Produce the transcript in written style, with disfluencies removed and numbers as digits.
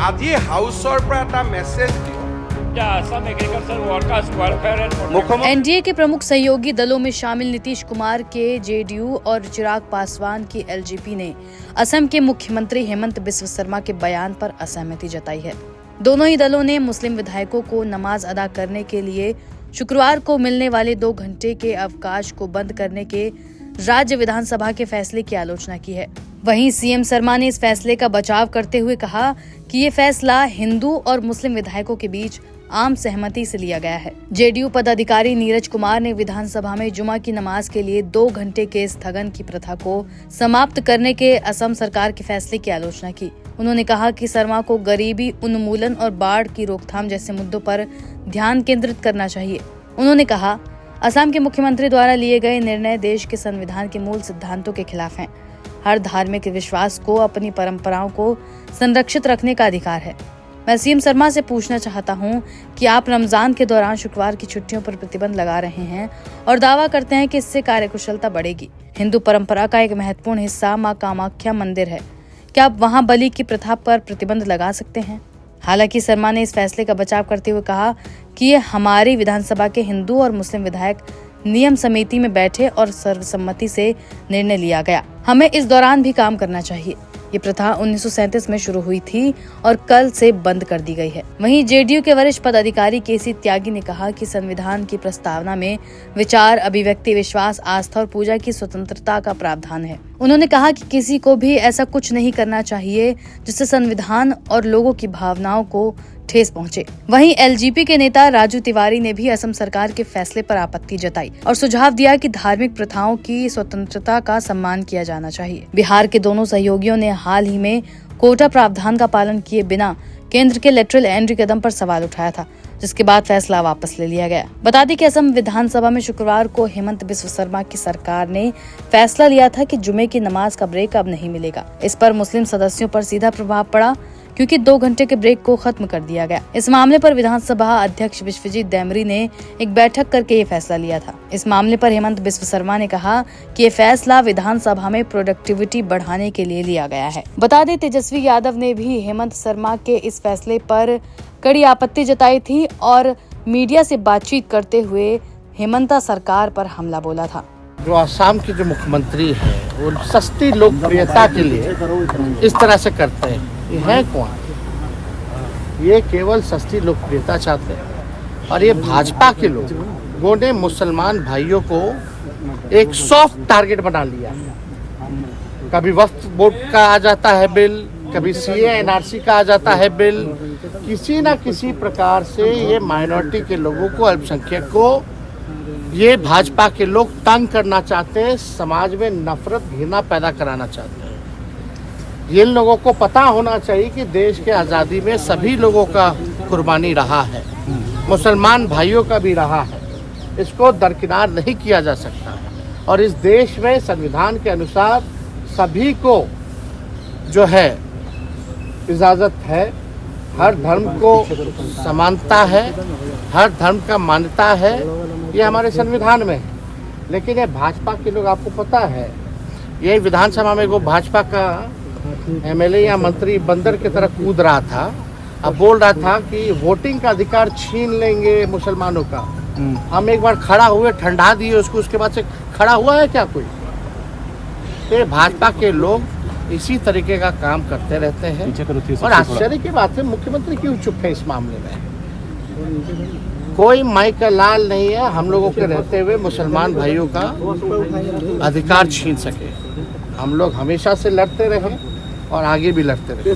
আজি হাউচৰ পৰা এটা মেছেজ দিওঁ। एनडीए के प्रमुख सहयोगी दलों में शामिल नीतीश कुमार के जेडीयू और चिराग पासवान की एलजेपी ने असम के मुख्यमंत्री हेमंत बिस्व शर्मा के बयान पर असहमति जताई है। दोनों ही दलों ने मुस्लिम विधायकों को नमाज अदा करने के लिए शुक्रवार को मिलने वाले 2 घंटे के अवकाश को बंद करने के राज्य विधानसभा के फैसले की आलोचना की है। वहीं सीएम शर्मा ने इस फैसले का बचाव करते हुए कहा कि ये फैसला हिंदू और मुस्लिम विधायकों के बीच आम सहमति से लिया गया है। जेडीयू पदाधिकारी नीरज कुमार ने विधानसभा में जुमा की नमाज के लिए 2 घंटे के स्थगन की प्रथा को समाप्त करने के असम सरकार के फैसले की आलोचना की। उन्होंने कहा कि शर्मा को गरीबी उन्मूलन और बाढ़ की रोकथाम जैसे मुद्दों पर ध्यान केंद्रित करना चाहिए। उन्होंने कहा असम के मुख्यमंत्री द्वारा लिए गए निर्णय देश के संविधान के मूल सिद्धांतों के खिलाफ हैं। हर धार्मिक विश्वास को अपनी परंपराओं को संरक्षित रखने का अधिकार है। मैं सीएम शर्मा से पूछना चाहता हूं कि आप रमजान के दौरान शुक्रवार की छुट्टियों पर प्रतिबंध लगा रहे हैं और दावा करते हैं कि इससे कार्यकुशलता बढ़ेगी। हिंदू परंपरा का एक महत्वपूर्ण हिस्सा मां कामाख्या मंदिर है। क्या आप वहां बलि की प्रथा पर प्रतिबंध लगा सकते हैं? हालांकि शर्मा ने इस फैसले का बचाव करते हुए कहा कि ये हमारी विधानसभा के हिंदू और मुस्लिम विधायक नियम समिति में बैठे और सर्वसम्मति से निर्णय लिया गया। हमें इस दौरान भी काम करना चाहिए। ये प्रथा 1937 में शुरू हुई थी और कल से बंद कर दी गई है। वहीं जेडीयू के वरिष्ठ पदाधिकारी केसी त्यागी ने कहा कि संविधान की प्रस्तावना में विचार, अभिव्यक्ति, विश्वास, आस्था और पूजा की स्वतंत्रता का प्रावधान है। उन्होंने कहा कि किसी को भी ऐसा कुछ नहीं करना चाहिए जिससे संविधान और लोगों की भावनाओं को ठेस पहुंचे। वहीं एलजेपी के नेता राजू तिवारी ने भी असम सरकार के फैसले पर आपत्ति जताई और सुझाव दिया कि धार्मिक प्रथाओं की स्वतंत्रता का सम्मान किया जाना चाहिए। बिहार के दोनों सहयोगियों ने हाल ही में कोटा प्रावधान का पालन किए बिना केंद्र के लेटरल एंट्री कदम पर सवाल उठाया था, जिसके बाद फैसला वापस ले लिया गया। बता दें कि असम विधानसभा में शुक्रवार को हेमंत बिस्व शर्मा की सरकार ने फैसला लिया था कि जुमे की नमाज का ब्रेक अब नहीं मिलेगा। इस पर मुस्लिम सदस्यों पर सीधा प्रभाव पड़ा क्योंकि 2 घंटे के ब्रेक को खत्म कर दिया गया। इस मामले पर विधानसभा अध्यक्ष विश्वजीत देमरी ने एक बैठक करके ये फैसला लिया था। इस मामले पर हेमंत बिस्व शर्मा ने कहा कि ये फैसला विधानसभा में प्रोडक्टिविटी बढ़ाने के लिए लिया गया है। बता दें तेजस्वी यादव ने भी हेमंत शर्मा के इस फैसले पर कड़ी आपत्ति जताई थी और मीडिया से बातचीत करते हुए हेमंता सरकार पर हमला बोला था। जो असम के जो मुख्यमंत्री है वो सस्ती लोकप्रियता के लिए इस तरह से करते हैं। ये है कौन? ये केवल सस्ती लोकप्रियता चाहते हैं और ये भाजपा के लोगों ने मुसलमान भाइयों को एक सॉफ्ट टारगेट बना लिया। कभी वक्फ बोर्ड का आ जाता है बिल, कभी सीए एनआरसी का आ जाता है बिल। किसी न किसी प्रकार से ये माइनॉरिटी के लोगों को, अल्पसंख्यक को ये भाजपा के लोग तंग करना चाहते हैं, समाज में नफरत, घृणा पैदा कराना चाहते हैं। ये लोगों को पता होना चाहिए कि देश के आज़ादी में सभी लोगों का कुर्बानी रहा है, मुसलमान भाइयों का भी रहा है। इसको दरकिनार नहीं किया जा सकता और इस देश में संविधान के अनुसार सभी को जो है इजाज़त है, हर धर्म को समानता है, हर धर्म का मान्यता है, ये हमारे संविधान में है। लेकिन ये भाजपा के लोग, आपको पता है, ये विधानसभा में वो भाजपा का एमएलए या मंत्री बंदर की तरह कूद रहा था। अब बोल रहा था कि वोटिंग का अधिकार छीन लेंगे मुसलमानों का। हम एक बार खड़ा हुए, ठंडा दिए उसको, उसके बाद से खड़ा हुआ है क्या कोई? तो भाजपा के लोग इसी तरीके का काम करते रहते हैं और आश्चर्य की बात है मुख्यमंत्री क्यों चुप है इस मामले में। कोई माई का लाल नहीं है हम लोगों के रहते हुए मुसलमान भाइयों का अधिकार छीन सके। हम लोग हमेशा से लड़ते रहे और आगे भी लड़ते रहे।